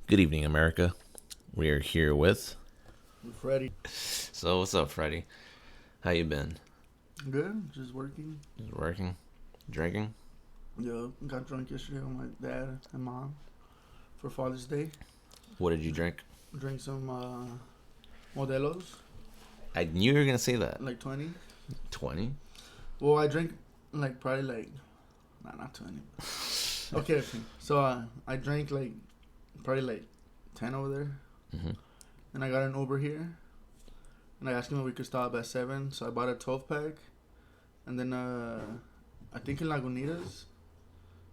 Good evening, America. We are here with Fredy. So, what's up, Fredy? How you been? Good, just working. Just working? Drinking? Yeah, got drunk yesterday with my dad and mom for Father's Day. What did you drink? Drank some Modelos, I knew you were going to say that. like 20. 20? Well, I drank probably not 20. Okay. So I drank probably 10 over there. Mm-hmm. And I got an Uber here. And I asked him if we could stop at 7. So I bought a 12 pack. And then I think in Lagunitas.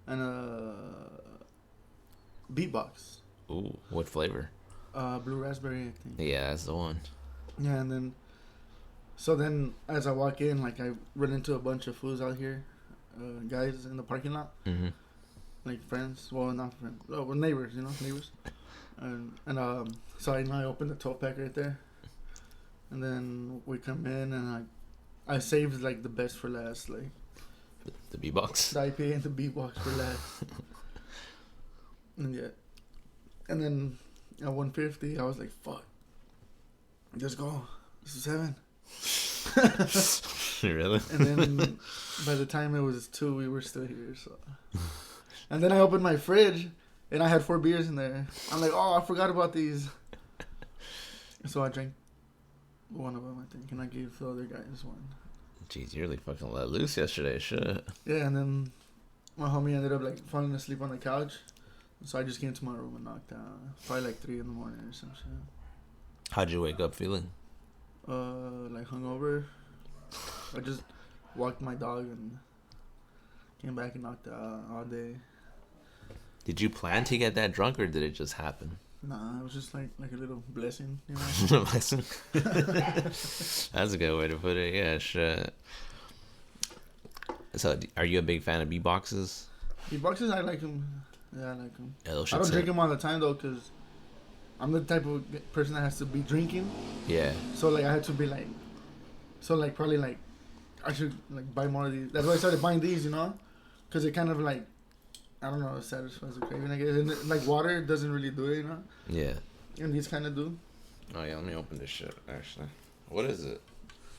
And a beatbox. Ooh, what flavor? Blue raspberry, I think. Yeah, that's the one. Yeah, and then as I walk in, I run into a bunch of fools out here, guys in the parking lot, Mm-hmm. like friends. Well, not friends. Oh, well, neighbors, neighbors. So I opened the 12 pack right there, and then we come in, and I saved the best for last, The B-box? the IPA and the beatbox for last. And then at 150, I was like, "Fuck, let's go. This is 7." Really? And then by the time it was 2, we were still here. So, and then I opened my fridge, and I had 4 beers in there. I'm like, "Oh, I forgot about these." So I drank one of them, I think, and I gave the other guys one. Jeez, you really fucking let loose yesterday, shit. Yeah, and then my homie ended up falling asleep on the couch. So I just came to my room and knocked out. Probably 3 in the morning or some shit. How'd you wake up feeling? Hungover. I just walked my dog and came back and knocked out all day. Did you plan to get that drunk, or did it just happen? Nah, it was just like a little blessing, Blessing. That's a good way to put it. Yeah, shit. So, are you a big fan of beatboxes? Beatboxes, I like them. Yeah, I like them. Yeah, those I don't shits drink them all the time though, cause I'm the type of person that has to be drinking. Yeah. So I had to be probably I should buy more of these. That's why I started buying these, cause it kind of I don't know, it satisfies the craving, I guess. And water doesn't really do it, Yeah. And these kind of do. Oh yeah, let me open this shit. Actually, what is it?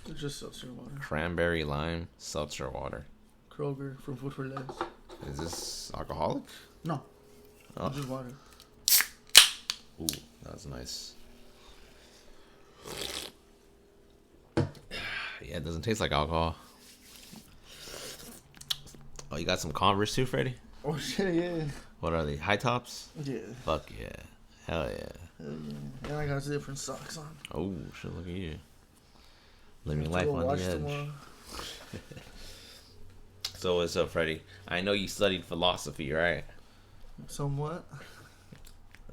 It's just seltzer water. Cranberry lime seltzer water. Kroger from Food for Less. Is this alcoholic? No, Oh. it's just water. Ooh, that's nice. Yeah, it doesn't taste like alcohol. Oh, you got some Converse too, Fredy? Oh shit, yeah. What are they? High tops? Yeah. Fuck yeah. Hell yeah. Hell yeah. And I got different socks on. Oh, shit, look at you. Living Have to life go on watch the edge. tomorrow. So what's up, Fredy? I know you studied philosophy, right? Somewhat.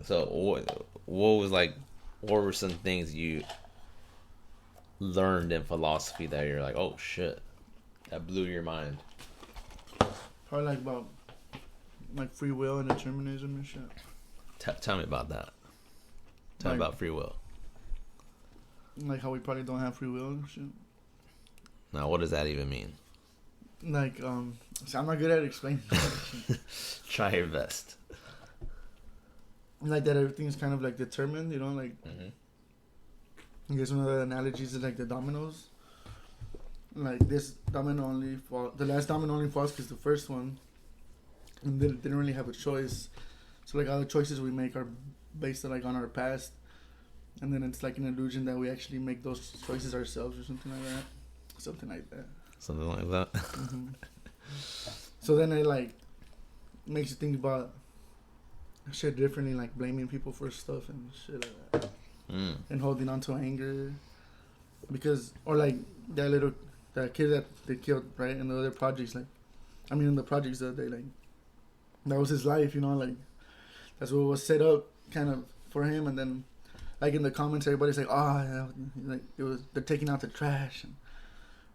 So what were some things you learned in philosophy that you're like, oh shit, that blew your mind? Probably about free will and determinism and shit. Tell me about that. Tell me about free will. How we probably don't have free will and shit. Now, what does that even mean? So I'm not good at explaining. Try your best. That everything's kind of determined, Mm-hmm. I guess one of the analogies is the dominoes. This domino only fall. The last domino only falls because the first one, and they didn't really have a choice. So all the choices we make are based on our past, and then it's an illusion that we actually make those choices ourselves or something like that. Something like that. Something like that. Mm-hmm. So then it makes you think about shit differently, blaming people for stuff and shit like that. And holding on to anger because that kid that they killed, right, in the other projects, in the projects that they that was his life, that's what was set up kind of for him. And then in the comments everybody's they're taking out the trash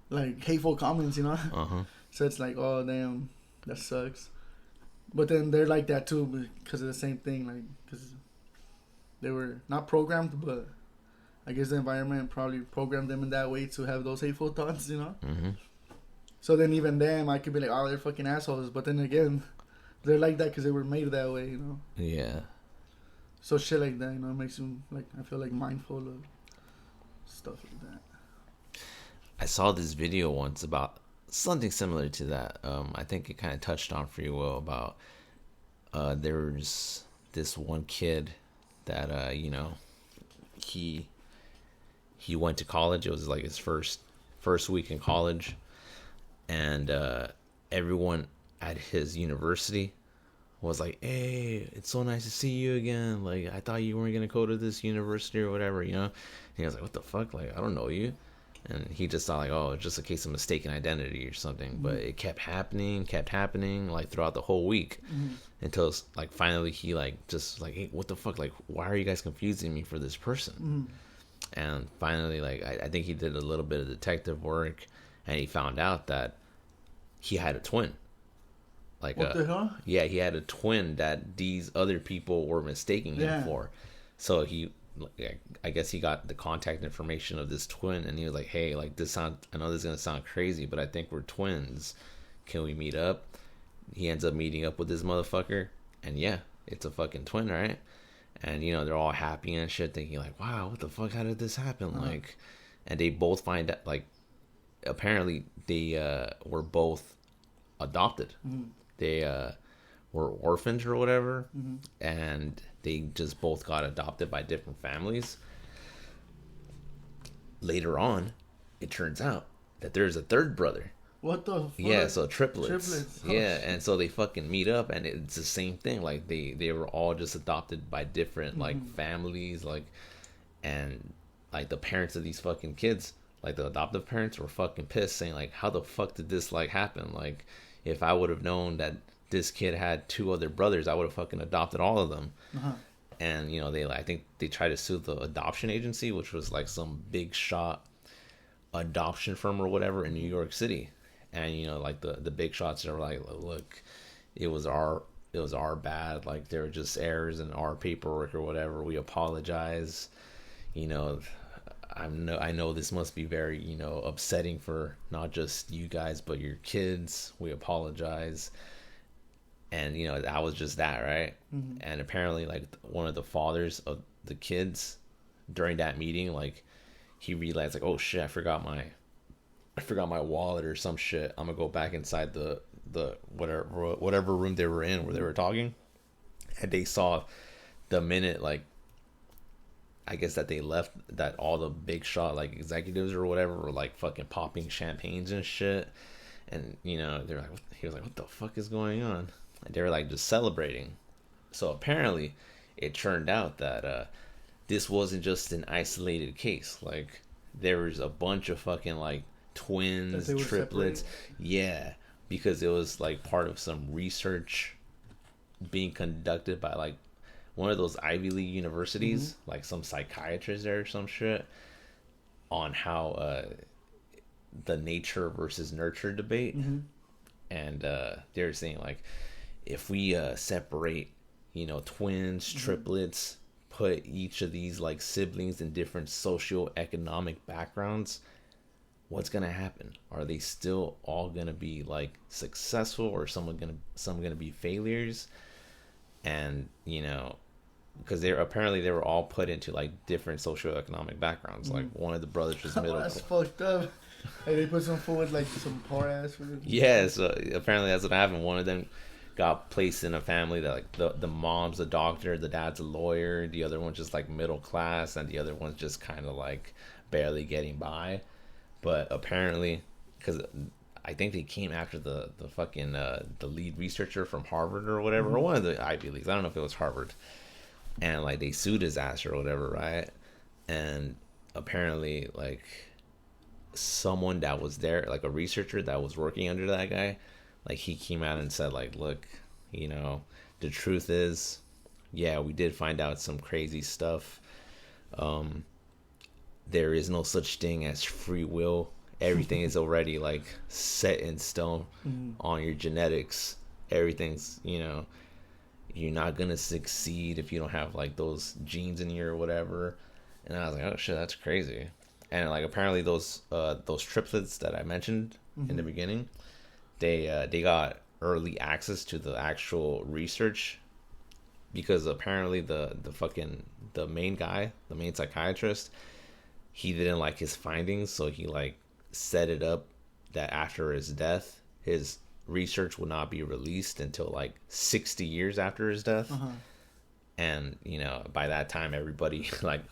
and hateful comments, Uh-huh. So it's oh damn, that sucks. But then they're like that too because of the same thing, because they were not programmed, but I guess the environment probably programmed them in that way to have those hateful thoughts, Mm-hmm. So then even them, I could be oh, they're fucking assholes. But then again, they're like that because they were made that way, Yeah. So shit like that, it makes you like, I feel like mindful of stuff like that. I saw this video once about something similar to that. I think it kind of touched on free will about there's this one kid that he went to college. It was like his first week in college, and everyone at his university was like, "Hey, it's so nice to see you again. Like, I thought you weren't gonna go to this university or whatever, And he was like, "What the fuck? Like, I don't know you." And he just thought like, "Oh, it's just a case of mistaken identity or something." Mm-hmm. But it kept happening, like throughout the whole week, until like finally he like just like, "Hey, what the fuck? Like, why are you guys confusing me for this person?" And finally, like I think he did a little bit of detective work, and he found out that he had a twin. Like, what the hell? Yeah, he had a twin that these other people were mistaking him for. So I guess he got the contact information of this twin, and he was like, "Hey, like I know this is gonna sound crazy, but I think we're twins. Can we meet up?" He ends up meeting up with this motherfucker, and yeah, it's a fucking twin, right? And they're all happy and shit, thinking like, "Wow, what the fuck? How did this happen?" Like, and they both find out like, apparently they were both adopted. They were orphans or whatever, and they just both got adopted by different families. Later on, it turns out that there's a third brother. What the fuck? Yeah, so triplets. Yeah, and so they fucking meet up, and it's the same thing. Like they were all just adopted by different like families, like, and like the parents of these fucking kids, like the adoptive parents, were fucking pissed, saying like, "How the fuck did this like happen? Like, if I would have known that this kid had two other brothers, I would have fucking adopted all of them." And I think they tried to sue the adoption agency, which was like some big shot adoption firm or whatever in New York City. And like the big shots are like, "Look, it was our bad. Like, there were just errors in our paperwork or whatever. We apologize. I know this must be very upsetting for not just you guys but your kids. We apologize." And that was just that, right? And apparently, like, one of the fathers of the kids during that meeting, like, he realized like, "Oh shit, I forgot my wallet or some shit. I'm gonna go back inside the whatever room they were in where they were talking." And they saw the minute, like, I guess that they left, that all the big shot like executives or whatever were like fucking popping champagnes and shit. And they're like, he was like, "What the fuck is going on?" And they were like just celebrating. So apparently it turned out that this wasn't just an isolated case. Like, there was a bunch of fucking like twins, triplets. Yeah, because it was like part of some research being conducted by like one of those Ivy League universities, like some psychiatrist there or some shit, on how the nature versus nurture debate. And they're saying like, if we separate twins, triplets, put each of these like siblings in different socioeconomic backgrounds, what's gonna happen? Are they still all gonna be like successful, or some gonna be failures? And because they were all put into like different socioeconomic backgrounds. Like, one of the brothers was middle. That's fucked up. Hey, they put some fool with like some poor ass food. Yeah, so apparently that's what happened. One of them got placed in a family that like the mom's a doctor, the dad's a lawyer, the other one's just like middle class, and the other one's just kind of like barely getting by. But apparently, because I think they came after the fucking the lead researcher from Harvard or whatever, or one of the Ivy Leagues. I don't know if it was Harvard. And like they sued his ass or whatever, right? And apparently, like, someone that was there, like a researcher that was working under that guy, like, he came out and said like, "Look, the truth is, yeah, we did find out some crazy stuff. There is no such thing as free will. Everything is already like set in stone on your genetics. Everything's, you're not gonna succeed if you don't have like those genes in you or whatever." And I was like, "Oh shit, that's crazy." And like, apparently those triplets that I mentioned in the beginning, they got early access to the actual research because apparently the main guy, the main psychiatrist, he didn't like his findings, so he like set it up that after his death, his research will not be released until like 60 years after his death. And by that time everybody like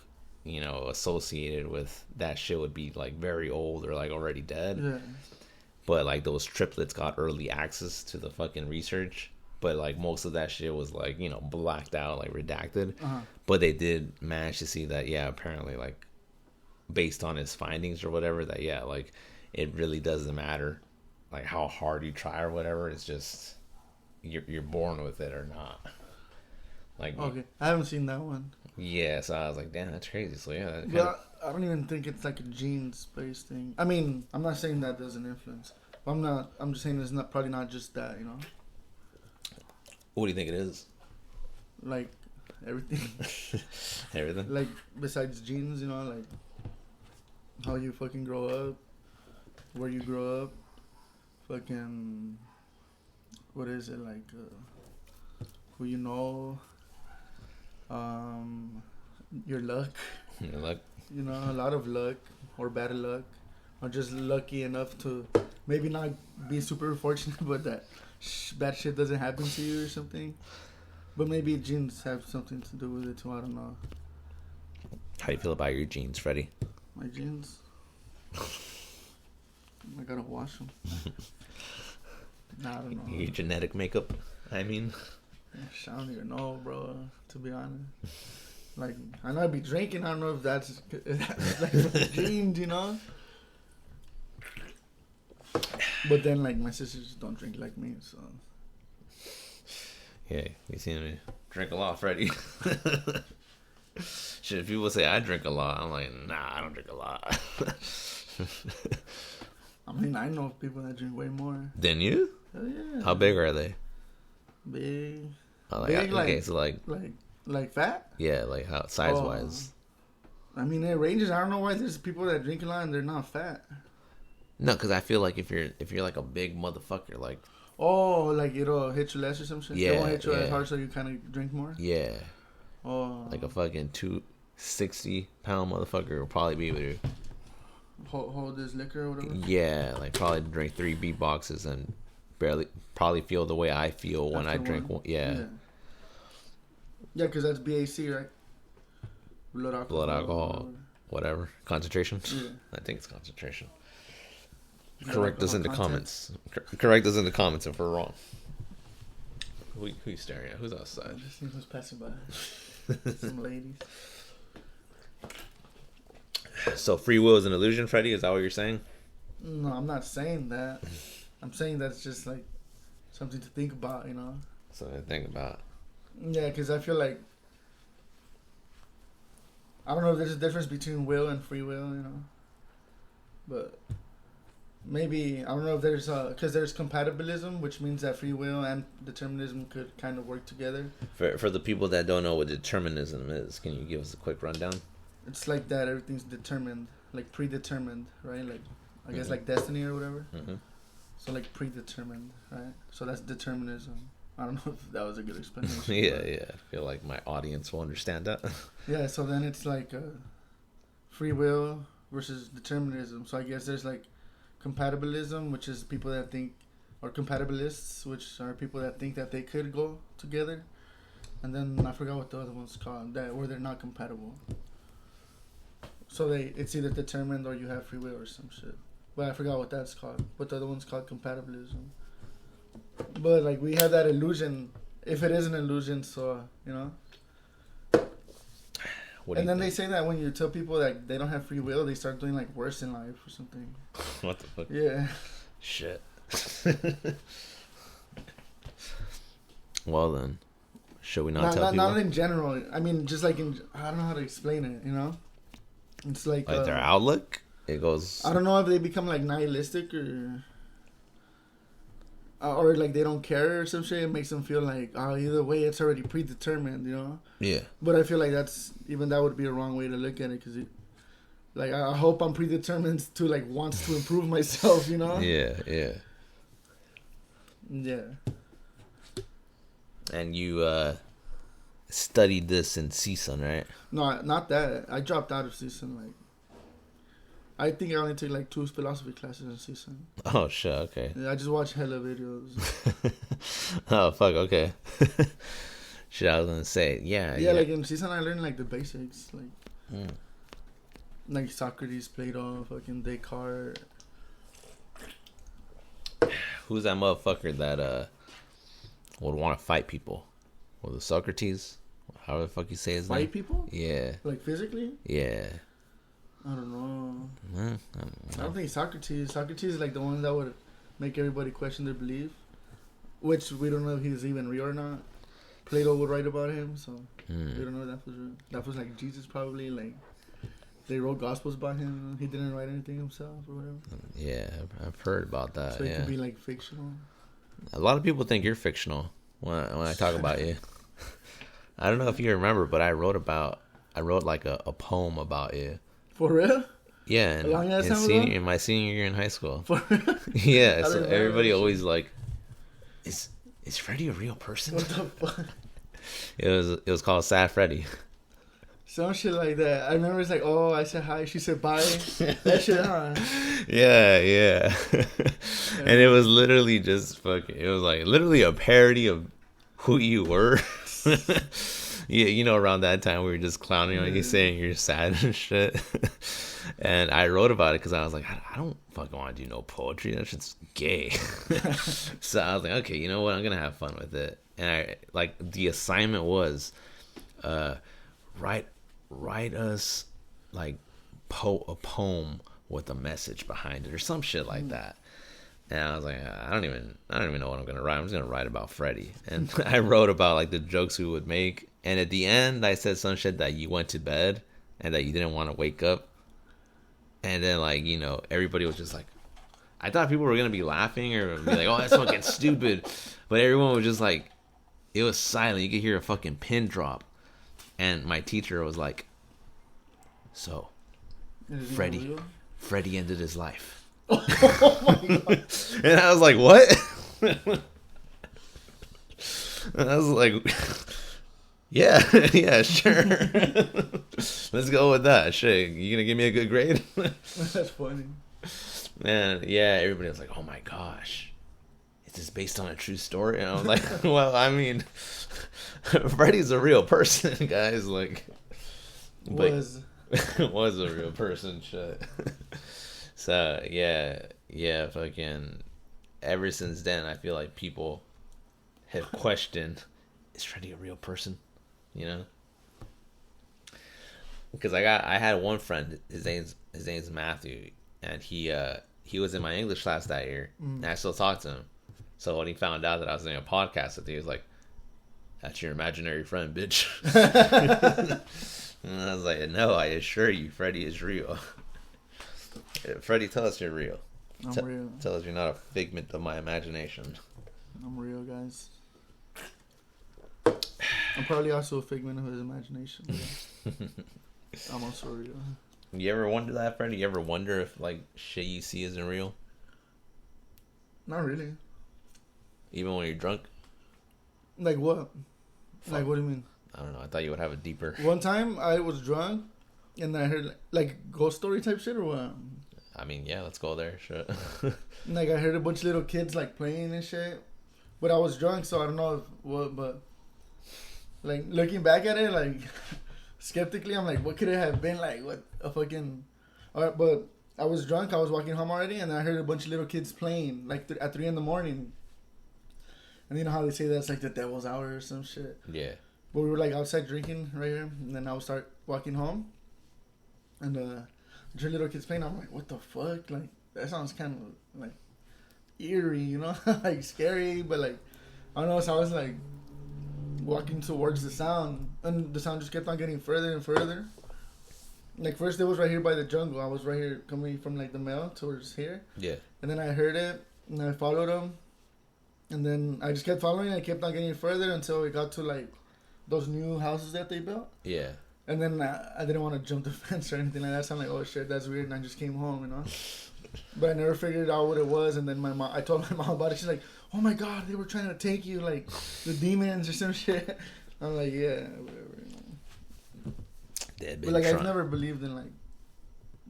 associated with that shit would be like very old or like already dead. But like those triplets got early access to the fucking research, but like most of that shit was like blacked out, like redacted. But they did manage to see that apparently like based on his findings or whatever, that like it really doesn't matter like how hard you try or whatever. It's just you're born with it or not. Like, okay, I haven't seen that one. Yeah, so I was like, damn, that's crazy. So I don't even think it's like a genes based thing. I mean, I'm not saying that doesn't influence. I'm just saying it's probably not just that, What do you think it is? Like everything. Everything. Like besides genes, like how you fucking grow up, where you grow up, fucking what is it like? Who you know. Your luck. Your luck. A lot of luck or bad luck, or just lucky enough to maybe not be super fortunate, but that bad shit doesn't happen to you or something. But maybe genes have something to do with it too. I don't know. How do you feel about your genes, Fredy? My genes? I gotta wash them. Nah, I don't know. Your genetic makeup, I mean. I don't even know, bro, to be honest. Like, I know I'd be drinking. I don't know if that's like genes, But then, like, my sisters don't drink like me, so. Yeah, you seen me drink a lot, Fredy. Shit, if people say I drink a lot, I'm like, nah, I don't drink a lot. I mean, I know people that drink way more. Than you? Hell yeah. How big are they? Big. Oh, big, okay, so like fat? Yeah, like how size wise. I mean, it ranges. I don't know why there's people that drink a lot and they're not fat. No, because I feel like if you're like a big motherfucker, like. Oh, like it'll hit you less or some shit? Yeah. It won't hit you as hard, so you kind of drink more? Yeah. Oh. Like a fucking 260-pound motherfucker will probably be able to hold this liquor or whatever? Yeah, like probably drink 3 beat boxes and probably feel the way I feel when I drink one. Yeah. Yeah, because that's BAC, right? Blood alcohol, whatever. Concentration? Yeah. I think it's concentration. Correct us in the comments. Correct us in the comments if we're wrong. Who you staring at? Who's outside? Just see who's passing by. Some ladies. So free will is an illusion, Fredy? Is that what you're saying? No, I'm not saying that. I'm saying that's just like something to think about, Something to think about. Yeah, because I feel like I don't know if there's a difference between will and free will, but maybe I don't know if there's because there's compatibilism, which means that free will and determinism could kind of work together. For the people that don't know what determinism is, can you give us a quick rundown? It's like that everything's determined, like predetermined, right? Like I guess like destiny or whatever. Mm-hmm. So like predetermined, right? So that's determinism. I don't know if that was a good explanation. Yeah. I feel like my audience will understand that. Yeah, so then it's like free will versus determinism. So I guess there's like compatibilism, which is people that think, or compatibilists, which are people that think that they could go together. And then I forgot what the other one's called, where they're not compatible. So it's either determined or you have free will or some shit. But I forgot what that's called. But the other one's called compatibilism. But like we have that illusion, if it is an illusion, so and then they say that when you tell people that they don't have free will, they start doing like worse in life or something. What the fuck? Yeah. Shit. Well then, should we not tell people? Not in general. I mean, just like I don't know how to explain it. It's like their outlook. It goes. I don't know if they become like nihilistic or like they don't care or some shit. It makes them feel like either way it's already predetermined, Yeah. But I feel like that would be a wrong way to look at it, because like I hope I'm predetermined to like wants to improve myself, Yeah. Yeah. And you studied this in CSUN, right? No, not that. I dropped out of CSUN. Like, I think I only took like 2 philosophy classes in CSUN. Oh shit. Okay. Yeah, I just watched hella videos. Oh fuck. Okay. Shit, I was gonna say. Yeah. Like in CSUN, I learned like the basics, like Socrates, Plato, fucking Descartes. Who's that motherfucker that would want to fight people? Was it Socrates? How the fuck you say his name? Fight people? Yeah. Like physically? Yeah. I don't know. I don't think Socrates. Socrates is like the one that would make everybody question their belief, which we don't know if he's even real or not. Plato would write about him, so we don't know if that was real. That was like Jesus probably. Like they wrote gospels about him. He didn't write anything himself or whatever. Yeah, I've heard about that. So it could be like fictional. A lot of people think you're fictional when I talk about you. I don't know if you remember, but I wrote like a poem about you. For real? Yeah, in my senior year in high school. For real? Yeah, so everybody always like, is Fredy a real person? What the fuck? It was called Sad Fredy. Some shit like that. I remember it's like, oh, I said hi, she said bye. That shit, huh? Yeah. And it was literally just fucking. It was like literally a parody of who you were. Yeah, you know, around that time we were just clowning on you, saying you're sad and shit. And I wrote about it because I was like, I don't fucking want to do no poetry. That shit's gay. So I was like, okay, you know what? I'm gonna have fun with it. And I like the assignment was, write us like a poem with a message behind it or some shit like that. And I was like, I don't even know what I'm gonna write. I'm just gonna write about Fredy. And I wrote about like the jokes we would make. And at the end, I said some shit that you went to bed and that you didn't want to wake up. And then like, you know, everybody was just like, I thought people were gonna be laughing or be like, oh, that's fucking stupid. But everyone was just like, it was silent. You could hear a fucking pin drop. And my teacher was like, so Fredy ended his life. Oh my God. And I was like, what? And I was like, yeah, sure. Let's go with that. Shit, you gonna give me a good grade? That's funny. And yeah, everybody was like, oh my gosh, is this based on a true story? And I was like, well, I mean, Fredy's a real person, guys. Like, was a real person. Shit. So yeah, fucking. Ever since then, I feel like people have questioned, is Fredy a real person? You know, because I had one friend. His name's Matthew, and he was in my English class that year, and I still talk to him. So when he found out that I was doing a podcast with you, he was like, "That's your imaginary friend, bitch." And I was like, "No, I assure you, Fredy is real." Fredy, tell us you're real. I'm real. Tell us you're not a figment of my imagination. I'm real, guys. I'm probably also a figment of his imagination. I'm also real. You ever wonder that, Fredy? You ever wonder if like shit you see isn't real? Not really. Even when you're drunk? Like what? Fuck. Like what do you mean? I don't know. I thought you would have a deeper. One time I was drunk and I heard like ghost story type shit or what? I mean, yeah, let's go there. Shit. Like I heard a bunch of little kids like playing and shit. But I was drunk, so I don't know what, but like looking back at it, like skeptically, I'm like, what could it have been? Like what a fucking. Alright, but I was drunk. I was walking home already, and I heard a bunch of little kids playing like at 3 a.m. And you know how they say that's like the devil's hour or some shit. Yeah. But we were like outside drinking right here, and then I would start walking home, and the little kids playing. I'm like, what the fuck? Like that sounds kind of like eerie, you know, like scary, but like I don't know. So I was like walking towards the sound, and the sound just kept on getting further and further. Like first it was right here by the jungle. I was right here coming from like the mail towards here. Yeah. And then I heard it, and I followed them, and then I just kept following. And I kept on getting further until we got to like those new houses that they built. Yeah. And then I didn't want to jump the fence or anything like that. So I'm like, oh shit, that's weird. And I just came home, you know. But I never figured out what it was. And then I told my mom about it. She's like, oh my God, they were trying to take you, like the demons or some shit. I'm like, yeah, whatever. But like, I've never believed in like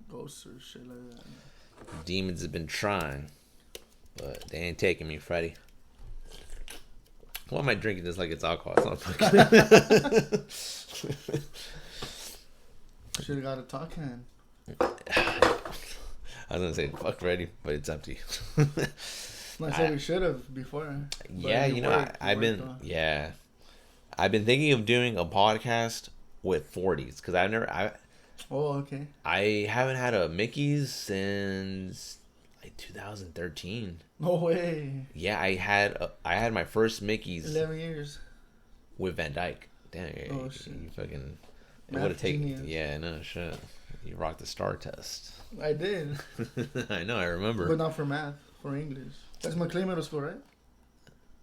ghosts or shit like that. Demons have been trying, but they ain't taking me, Fredy. Why am I drinking this like it's alcohol? It's not fucking. Should have got a talk can. I was gonna say fuck Fredy, but it's empty. I said we should have before. Yeah, I've been thinking of doing a podcast with 40s because Oh, okay. I haven't had a Mickey's since like 2013. No way. Yeah, I had my first Mickey's 11 years with Van Dyke. Damn, oh, shit. You fucking it would have taken. Yeah, no shit. You rocked the STAR test. I did. I know, I remember. But not for math, for English. That's McLean Middle School, right?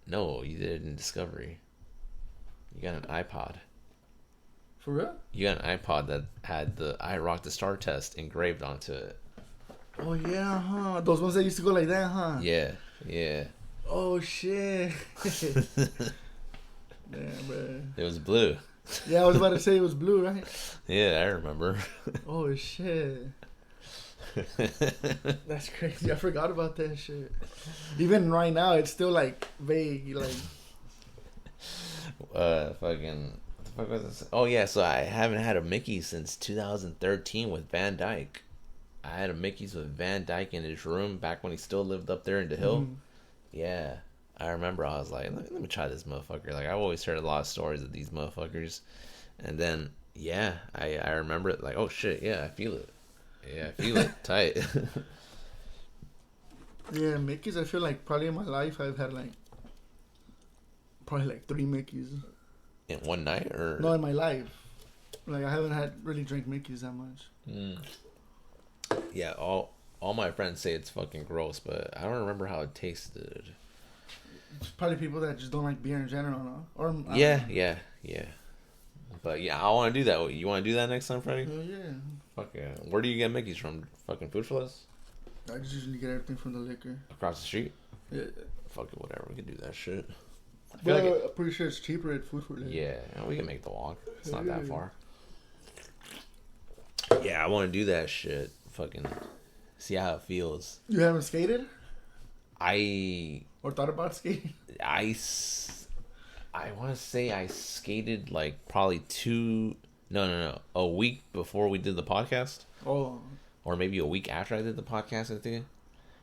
No, you did it in Discovery. You got an iPod. For real? You got an iPod that had the I Rock the Star test engraved onto it. Oh, yeah, huh? Those ones that used to go like that, huh? Yeah. Oh, shit. Damn, bro. It was blue. Yeah, I was about to say it was blue, right? Yeah, I remember. Oh, shit. That's crazy. I forgot about that shit. Even right now, it's still like vague. Like, fucking. What the fuck was this? Oh yeah, so I haven't had a Mickey since 2013 with Van Dyke. I had a Mickey's with Van Dyke in his room back when he still lived up there in the hill. Yeah, I remember. I was like, let me try this motherfucker. Like, I've always heard a lot of stories of these motherfuckers, and then yeah, I remember it. Like, oh shit, yeah, I feel it. Yeah, I feel it tight. Yeah, Mickey's. I feel like probably in my life I've had like probably like 3 Mickey's. In one night, or no, in my life, like I haven't had really drank Mickey's that much. Yeah, all my friends say it's fucking gross, but I don't remember how it tasted. It's probably people that just don't like beer in general, no? Or yeah. But yeah, I want to do that. You want to do that next time, Fredy? Oh yeah. Fuck yeah. Where do you get Mickey's from? Fucking Food for Less? I just usually get everything from the liquor. Across the street? Yeah. Fuck it, whatever. We can do that shit. But I'm pretty sure it's cheaper at Food for Less. Yeah, we can make the walk. It's not that far. Yeah, I want to do that shit. Fucking see how it feels. You haven't skated? Or thought about skating? I want to say I skated like probably a week before we did the podcast. Oh. Or maybe a week after I did the podcast, I think.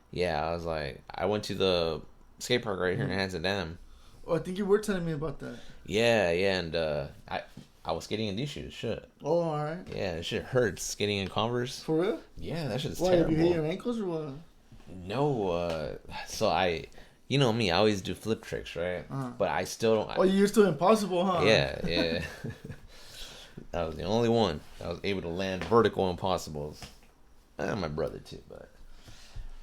Yeah, I was like, I went to the skate park right here in Amsterdam. Oh, I think you were telling me about that. Yeah, and I was skating in these shoes, shit. Oh, alright. Yeah, that shit hurts, skating in Converse. For real? Yeah, that shit's terrible. terrible. Have you hit your ankles or what? No, so you know me, I always do flip tricks, right? But I still don't. Oh, you're still impossible, huh? Yeah. I was the only one that was able to land vertical impossibles. My brother too,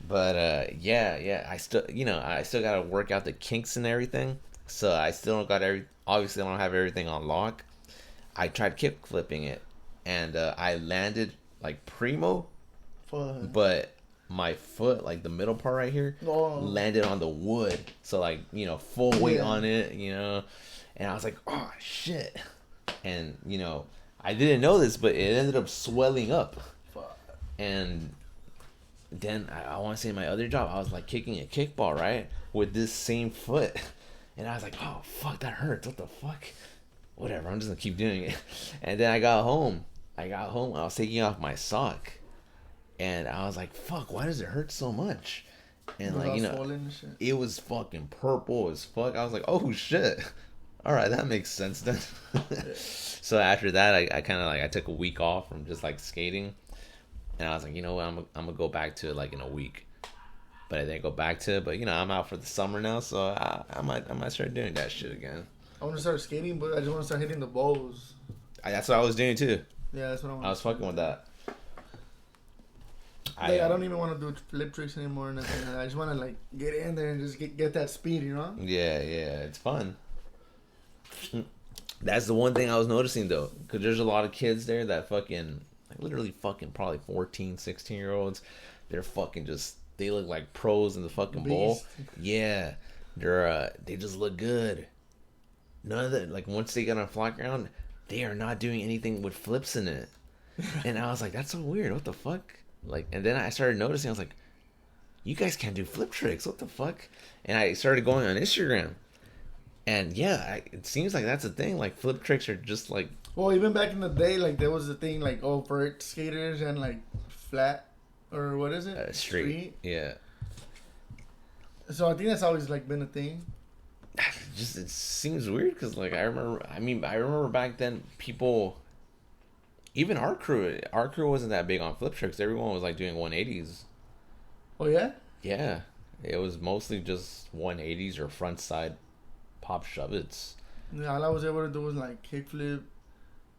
but yeah. I still gotta work out the kinks and everything. So I still don't got obviously I don't have everything on lock. I tried kick flipping it, and I landed like primo, but my foot, like the middle part right here, landed on the wood. So like, full weight on it, and I was like, oh shit. And I didn't know this, but it ended up swelling up. And then I want to say my other job, I was like kicking a kickball, right, with this same foot. And I was like, oh fuck, that hurts. What the fuck? Whatever, I'm just gonna keep doing it. And then I got home, I was taking off my sock. And I was like, fuck, why does it hurt so much? And like, it was fucking purple as fuck. I was like, oh shit. All right, that makes sense then. So after that, I kind of like, I took a week off from just like skating. And I was like, you know what, I'm going to go back to it like in a week. But I didn't go back to it. But, I'm out for the summer now. So I might start doing that shit again. I want to start skating, but I just want to start hitting the balls. That's what I was doing too. Yeah, that's what I want. I was fucking with that. I don't even want to do flip tricks anymore or nothing. I just want to like get in there and just get that speed, Yeah, it's fun. That's the one thing I was noticing though, because there's a lot of kids there that fucking, like literally fucking probably 14, 16-year-olds. They're fucking they look like pros in the fucking bowl. Yeah, they just look good. none of the, like, once they get on flat ground, they are not doing anything with flips in it. And I was like, that's so weird. What the fuck? Like, and then I started noticing, I was like, you guys can't do flip tricks. What the fuck? And I started going on Instagram. And yeah, it seems like that's a thing. Like, flip tricks are just like... Well, even back in the day, like, there was a thing, like, vert skaters and, like, flat, or what is it? Street. Yeah. So I think that's always, like, been a thing. Just, it seems weird because, like, I remember back then, people... Even our crew wasn't that big on flip tricks. Everyone was, like, doing 180s. Oh, yeah? Yeah. It was mostly just 180s or front side pop shove-its. Yeah, all I was able to do was, like, kick flip,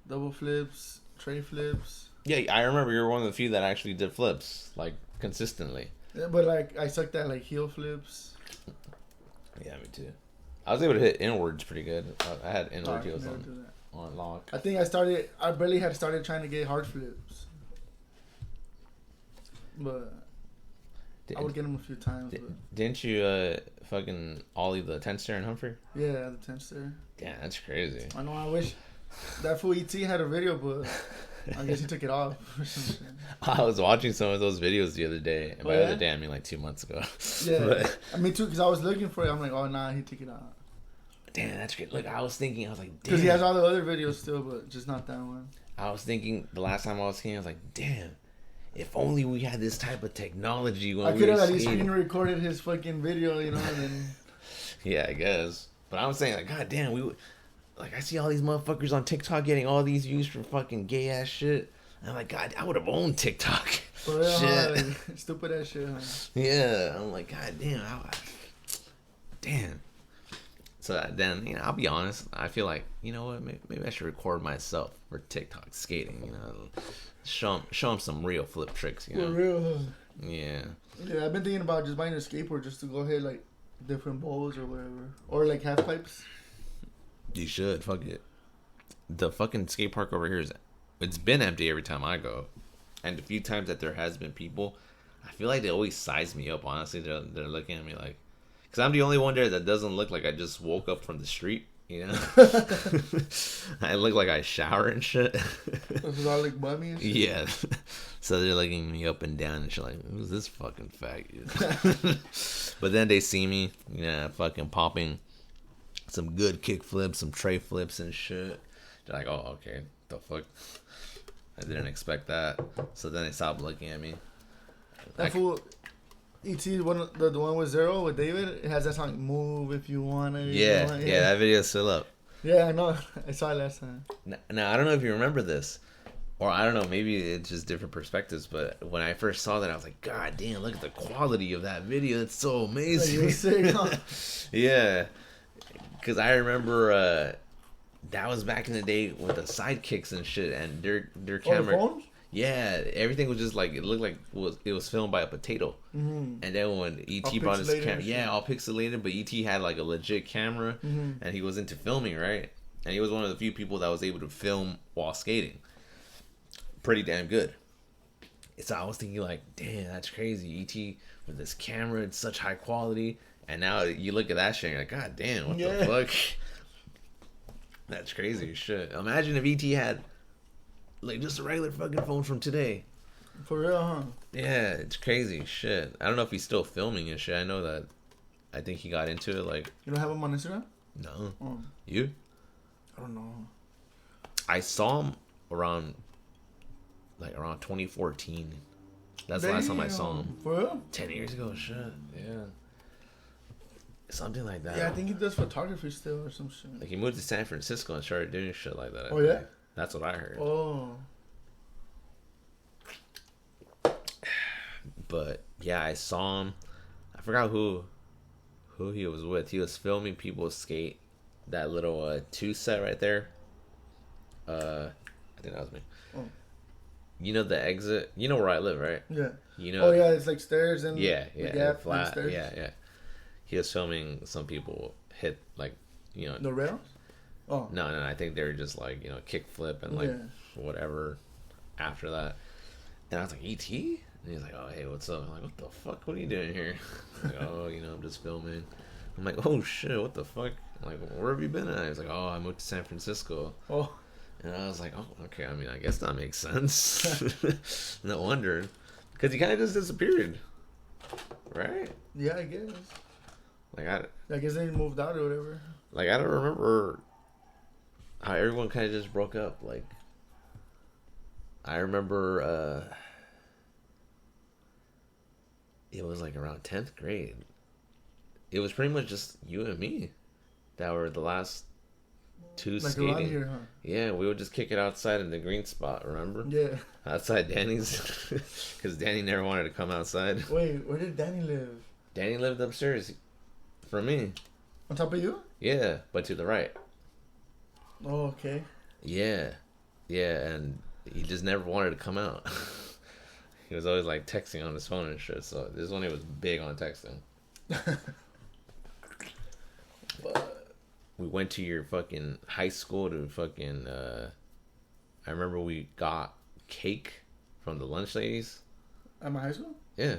double flips, tray flips. Yeah, I remember you were one of the few that actually did flips, like, consistently. Yeah, but, like, I sucked at, like, heel flips. Yeah, me too. I was able to hit inwards pretty good. I had inward heels on lock. I think I barely had started trying to get hard flips. But I would get them a few times. Didn't you fucking ollie the 10-stair in Humphrey? Yeah, the 10-stair. Yeah, that's crazy. I know, I wish that fool ET had a video, but I guess he took it off or something. I was watching some of those videos the other day. And by the other day, I mean like 2 months ago. Yeah, me too, because I was looking for it. I'm like, oh, nah, he took it off. Damn, that's great. Look, I was like, damn. Because he has all the other videos still, but just not that one. I was thinking the last time I was skating, I was like, damn, if only we had this type of technology when I we could were have at skating. least screen recorded his fucking video, you know, and then... Yeah, I guess. But I'm saying, like, god damn, like, I see all these motherfuckers on TikTok getting all these views for fucking gay ass shit. And I'm like, god, I would have owned TikTok. For real, shit. Like, stupid ass shit, huh? Yeah, I'm like, god damn, damn. So then, you know, I'll be honest. I feel like, you know what? Maybe I should record myself for TikTok skating. You know, show them some real flip tricks. You know, for real. Huh? Yeah. Yeah, I've been thinking about just buying a skateboard just to go hit like different bowls or whatever, or like half pipes. You should. Fuck it. The fucking skate park over here it's been empty every time I go, and the few times that there has been people, I feel like they always size me up. Honestly, they're looking at me like. Because I'm the only one there that doesn't look like I just woke up from the street, you know? I look like I shower and shit. This is all like bummy and shit? Yeah. So they're looking me up and down and shit like, who's this fucking faggot? But then they see me, yeah, fucking popping some good kick flips, some tray flips and shit. They're like, oh, okay, the fuck? I didn't expect that. So then they stopped looking at me. That fool... E.T. the one with Zero with David, it has that song "Move If You Want It." Yeah, that video's still up. Yeah, I know. I saw it last time. Now I don't know if you remember this, or I don't know, maybe it's just different perspectives. But when I first saw that, I was like, God damn, look at the quality of that video. It's so amazing. Like, sick, huh? Yeah, because I remember that was back in the day with the sidekicks and shit, and their camera. Oh, the phones? Yeah, everything was just like it looked like it was filmed by a potato. Mm-hmm. And then when ET brought his camera, all pixelated, but ET had like a legit camera, and he was into filming, right? And he was one of the few people that was able to film while skating. Pretty damn good. So I was thinking like, damn, that's crazy. ET with this camera, it's such high quality, and now you look at that shit, and you're like, God damn, what the fuck? That's crazy as shit. Imagine if ET had. Like, just a regular fucking phone from today. For real, huh? Yeah, it's crazy shit. I don't know if he's still filming and shit. I know that. I think he got into it, like... You don't have him on Instagram? No. Oh. You? I don't know. I saw him around 2014. That's the last time I saw him. For real? 10 years ago, shit. Yeah. Something like that. Yeah, I think he does photography still or some shit. Like, he moved to San Francisco and started doing shit like that. Oh, yeah? That's what I heard. Oh. But yeah, I saw him. I forgot who he was with. He was filming people skate that little 2 set right there. I think that was me. Oh. You know the exit. You know where I live, right? Yeah. You know. Oh yeah, it's like stairs and gap, flat. Yeah. He was filming some people hit like the rails. Oh. No, I think they were just like, kick flip and like whatever after that. And I was like, E.T.? And he's like, oh, hey, what's up? I'm like, what the fuck? What are you doing here? Like, oh, I'm just filming. I'm like, oh shit, what the fuck? I'm like, where have you been at? He was like, oh, I moved to San Francisco. Oh. And I was like, oh, okay. I mean, I guess that makes sense. No wonder. Because he kind of just disappeared. Right? Yeah, I guess. Like, I guess they moved out or whatever. Like, I don't remember how everyone kind of just broke up. Like, I remember it was like around 10th grade. It was pretty much just you and me that were the last two like skating. Around here, huh? Yeah, we would just kick it outside in the green spot, remember? Yeah. Outside Danny's. Because Danny never wanted to come outside. Wait, where did Danny live? Danny lived upstairs from me. On top of you? Yeah, but to the right. Oh, okay. Yeah. Yeah, and he just never wanted to come out. He was always like texting on his phone and shit, so this one he was big on texting. But we went to your fucking high school to fucking I remember we got cake from the lunch ladies at my high school. Yeah,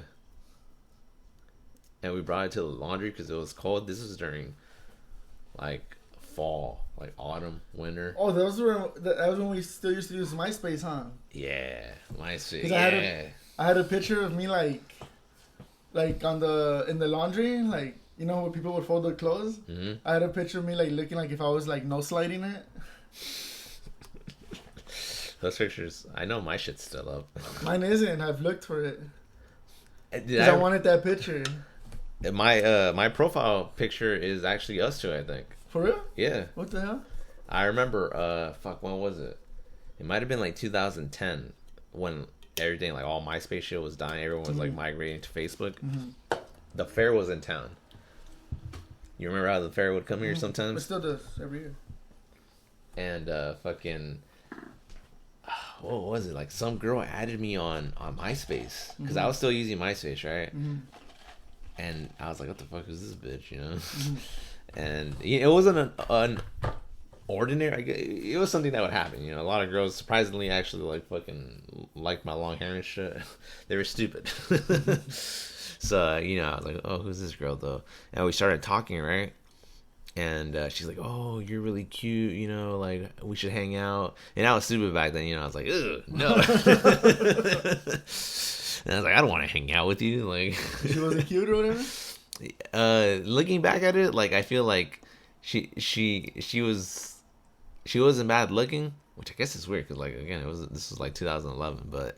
and we brought it to the laundry because it was cold. This was during like fall, like autumn, winter. Oh, that was when we still used to use MySpace, huh? Yeah, MySpace. Yeah, I had a picture of me like in the laundry, like, you know, where people would fold their clothes. Mm-hmm. I had a picture of me like looking like if I was like no sliding it. Those pictures, I know my shit's still up. Mine isn't. I've looked for it. Because I wanted that picture. My profile picture is actually us two, I think. For real? Yeah. What the hell? I remember, when was it? It might have been like 2010 when everything, like all MySpace shit was dying. Everyone was like migrating to Facebook. Mm-hmm. The fair was in town. You remember how the fair would come here sometimes? It still does every year. And what was it? Like some girl added me on MySpace because I was still using MySpace, right? Mm-hmm. And I was like, "What the fuck is this bitch?" You know. Mm-hmm. And it wasn't an ordinary. It was something that would happen. You know, a lot of girls surprisingly actually like fucking liked my long hair and shit. They were stupid. So you know, I was like, "Oh, who's this girl though?" And we started talking, right? And she's like, "Oh, you're really cute, you know, like, we should hang out." And I was stupid back then, you know, I was like, "Ugh, no." And I was like, "I don't want to hang out with you." Like, she wasn't cute or whatever? Looking back at it, like, I feel like she wasn't bad looking, which I guess is weird, because, like, again, this was like 2011, but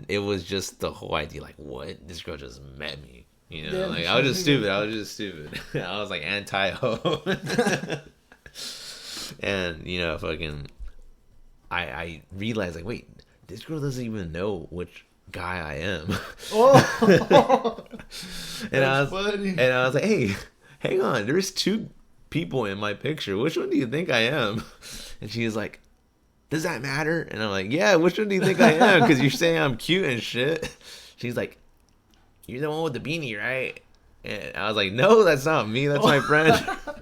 it was just the whole idea, like, what? This girl just met me. You know, like, I was just stupid. I was like anti-ho. And, you know, fucking, I realized, like, wait, this girl doesn't even know which guy I am. Oh, and I was like, hey, hang on, there's two people in my picture. Which one do you think I am? And she was like, does that matter? And I'm like, yeah, which one do you think I am? Because you're saying I'm cute and shit. She's like, you're the one with the beanie, right? And I was like, no, that's not me. That's my friend.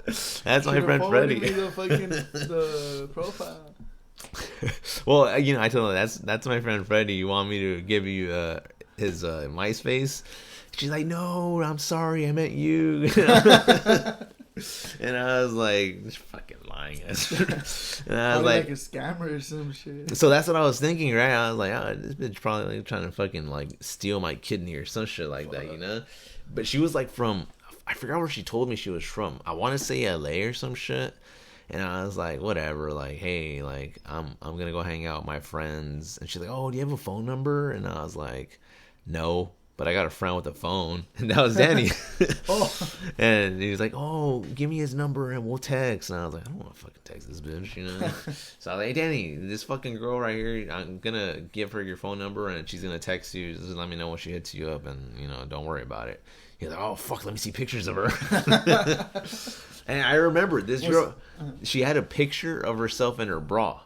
That's my friend Fredy. The profile. Well, you know, I told her that's my friend Fredy. You want me to give you his MySpace? She's like, no, I'm sorry, I meant you. And I was like, "This fucking lying." And I was like a scammer or some shit. So that's what I was thinking, right? I was like, "Oh, this bitch probably like trying to fucking like steal my kidney or some shit like that, you know?" But she was like from, I forgot where she told me she was from. I want to say LA or some shit. And I was like, whatever, like, hey, like, I'm gonna go hang out with my friends. And she's like, oh, do you have a phone number? And I was like, no. But I got a friend with a phone, and that was Danny. Oh. And he was like, oh, give me his number and we'll text. And I was like, I don't want to fucking text this bitch, you know? So I was like, hey, Danny, this fucking girl right here, I'm going to give her your phone number, and she's going to text you. Just let me know when she hits you up, and, you know, don't worry about it. He's like, oh, fuck, let me see pictures of her. And I remember this girl, she had a picture of herself in her bra.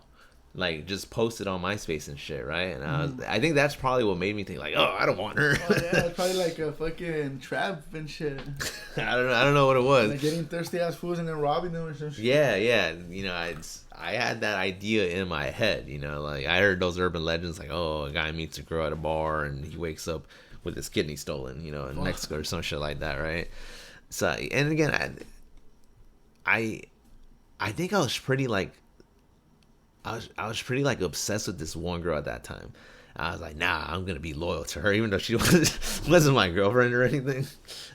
Like, just posted on MySpace and shit, right? And I think that's probably what made me think, like, oh, I don't want her. Oh, yeah, it's probably like a fucking trap and shit. I don't know what it was. Like getting thirsty-ass fools and then robbing them or some shit. Yeah. You know, I had that idea in my head, you know? Like, I heard those urban legends, like, oh, a guy meets a girl at a bar and he wakes up with his kidney stolen, you know, in Mexico or some shit like that, right? So, and again, I think I was pretty like, I was pretty like obsessed with this one girl at that time. I was like, nah, I'm gonna be loyal to her, even though she wasn't my girlfriend or anything.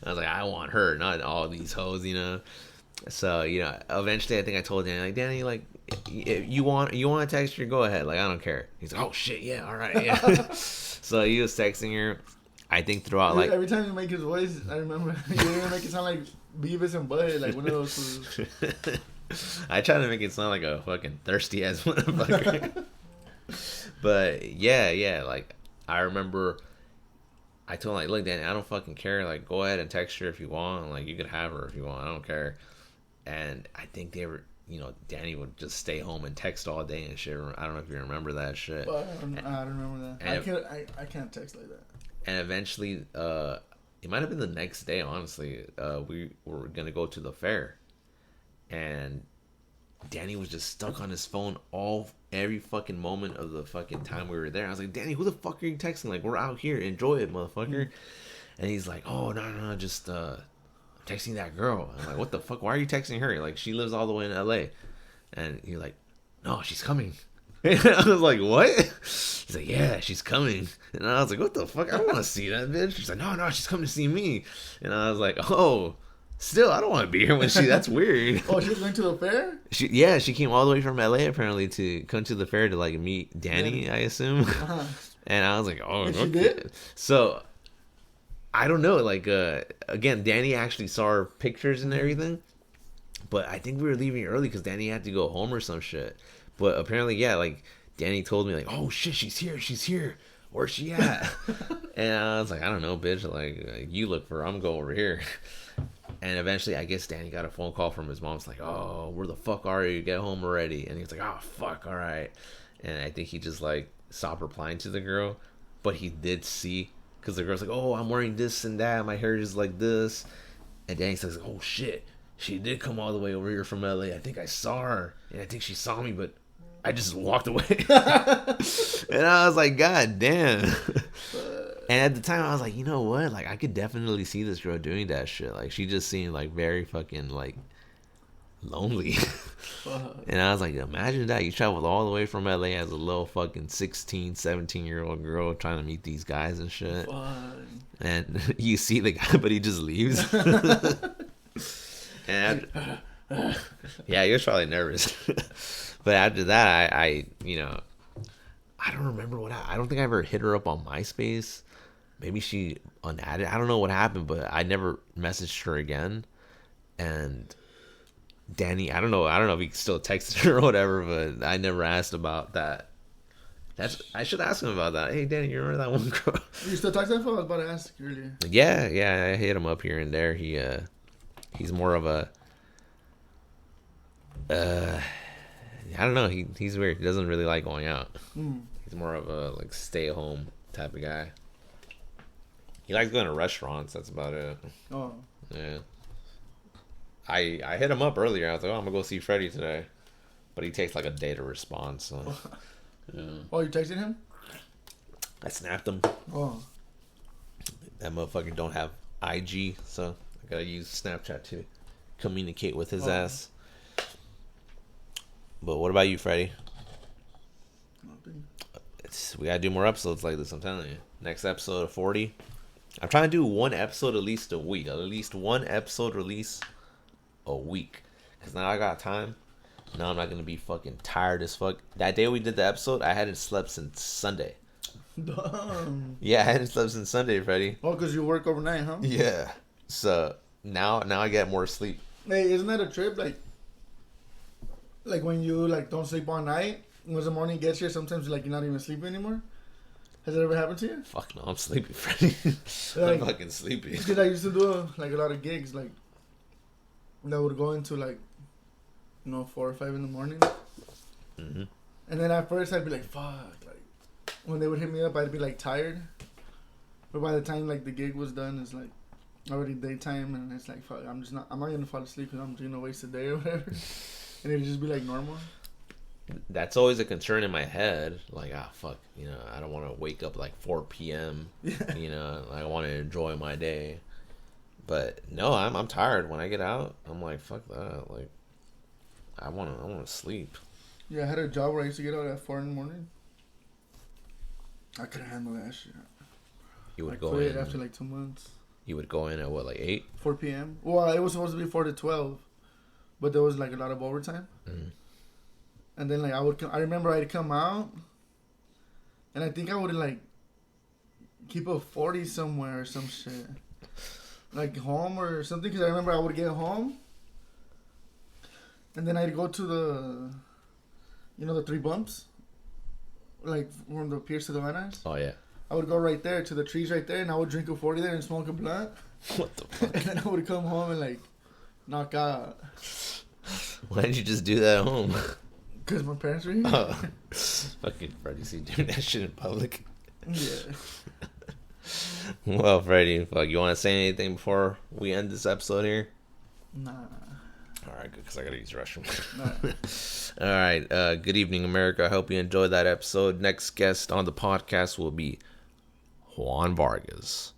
I was like, I want her, not all these hoes, you know. So, you know, eventually I think I told Danny, like, Danny, like, if you want to text her, go ahead. Like, I don't care. He's like, oh shit, yeah, all right, yeah. So he was texting her. I think throughout, like, every time you make his voice, I remember you even make it sound like Beavis and Butthead, like one of those. I try to make it sound like a fucking thirsty ass motherfucker. But yeah, like, I remember I told him, like, look, Danny, I don't fucking care. Like, go ahead and text her if you want. Like, you can have her if you want. I don't care. And I think they were, you know, Danny would just stay home and text all day and shit. I don't know if you remember that shit. I don't remember that. I can't text like that. And eventually, it might have been the next day, honestly. We were going to go to the fair. And Danny was just stuck on his phone every fucking moment of the fucking time we were there. I was like, Danny, who the fuck are you texting? Like, we're out here. Enjoy it, motherfucker. And he's like, oh, no, just texting that girl. I'm like, what the fuck? Why are you texting her? Like, she lives all the way in LA. And he's like, no, she's coming. And I was like, what? He's like, yeah, she's coming. And I was like, what the fuck? I don't want to see that bitch. She's like, no, she's coming to see me. And I was like, oh, still, I don't want to be here when that's weird. Oh, she was going to the fair? She came all the way from LA apparently to come to the fair to like meet Danny, I assume. Uh-huh. And I was like, oh, and she did? So, I don't know. Like, again, Danny actually saw her pictures and everything. But I think we were leaving early because Danny had to go home or some shit. But apparently, yeah, like, Danny told me, like, oh, shit, she's here. Where's she at? And I was like, I don't know, bitch. Like, you look for her. I'm going over here. And eventually, I guess Danny got a phone call from his mom. It's like, oh, where the fuck are you? Get home already. And he was like, oh, fuck, all right. And I think he just, like, stopped replying to the girl. But he did see, because the girl's like, oh, I'm wearing this and that. My hair is like this. And Danny says, oh, shit. She did come all the way over here from LA. I think I saw her. And I think she saw me, but I just walked away. And I was like, God damn. And at the time, I was like, you know what? Like, I could definitely see this girl doing that shit. Like, she just seemed, like, very fucking, like, lonely. And I was like, imagine that. You traveled all the way from LA as a little fucking 16, 17-year-old girl trying to meet these guys and shit. And you see the guy, but he just leaves. And yeah, he was probably nervous. But after that, I you know, I don't remember I don't think I ever hit her up on MySpace. Maybe she unadded. I don't know what happened, but I never messaged her again. And Danny, I don't know if he still texted her or whatever, but I never asked about that. I should ask him about that. Hey, Danny, you remember that one girl? You still talk to him? I was about to ask earlier. Yeah, I hit him up here and there. He's more of a I don't know. He's weird. He doesn't really like going out. He's more of a like stay at home type of guy. He likes going to restaurants. That's about it. Oh. Yeah. I hit him up earlier. I was like, oh, I'm gonna go see Fredy today, but he takes like a day to respond. So. Yeah. Oh, you texted him? I snapped him. Oh. That motherfucker don't have IG, so I gotta use Snapchat to communicate with his ass. But what about you, Fredy? Nothing. We gotta do more episodes like this, I'm telling you. Next episode of 40. I'm trying to do one episode at least a week. At least one episode release a week. Because now I got time. Now I'm not gonna be fucking tired as fuck. That day we did the episode, I hadn't slept since Sunday. Dumb. Yeah, I hadn't slept since Sunday, Fredy. Oh, because you work overnight, huh? Yeah. So now I get more sleep. Hey, isn't that a trip? Like when you like don't sleep all night, once the morning gets here, sometimes like you're not even sleeping anymore. Has it ever happened to you? Fuck no, I'm sleepy, Fredy. Like, I'm fucking sleepy. Because I used to do like a lot of gigs, like that would go into like 4 or 5 in the morning. Mm-hmm. And then at first I'd be like, fuck. Like when they would hit me up, I'd be like tired. But by the time like the gig was done, it's like already daytime, and it's like, fuck, I'm not gonna fall asleep because I'm gonna waste a day or whatever. And it'd just be like normal. That's always a concern in my head. Like, fuck, I don't want to wake up like 4 p.m. Yeah. I want to enjoy my day. But no, I'm tired. When I get out, I'm like, fuck that. Like, I wanna sleep. Yeah, I had a job where I used to get out at 4 in the morning. I couldn't handle that shit. You would I go quit in after like 2 months. You would go in at what, like 8? 4 p.m. Well, it was supposed to be 4 to 12, but there was like a lot of overtime. Mm. And then like I remember I'd come out, and I think I would like keep a 40 somewhere or some shit, like home or something. Because I remember I would get home, and then I'd go to the, the 3 bumps, like from the Pierce to the Van Nuys. Oh yeah. I would go right there to the trees right there, and I would drink a 40 there and smoke a blunt. What the fuck? And then I would come home and like knock out. Why didn't you just do that at home? Because my parents were here. Oh. Fucking Fredy, see doing that shit in public. Yeah. Well, Fredy, fuck, you want to say anything before we end this episode here? Nah. All right, good, because I got to use the restroom. Nah. All right, good evening, America. I hope you enjoyed that episode. Next guest on the podcast will be Juan Vargas.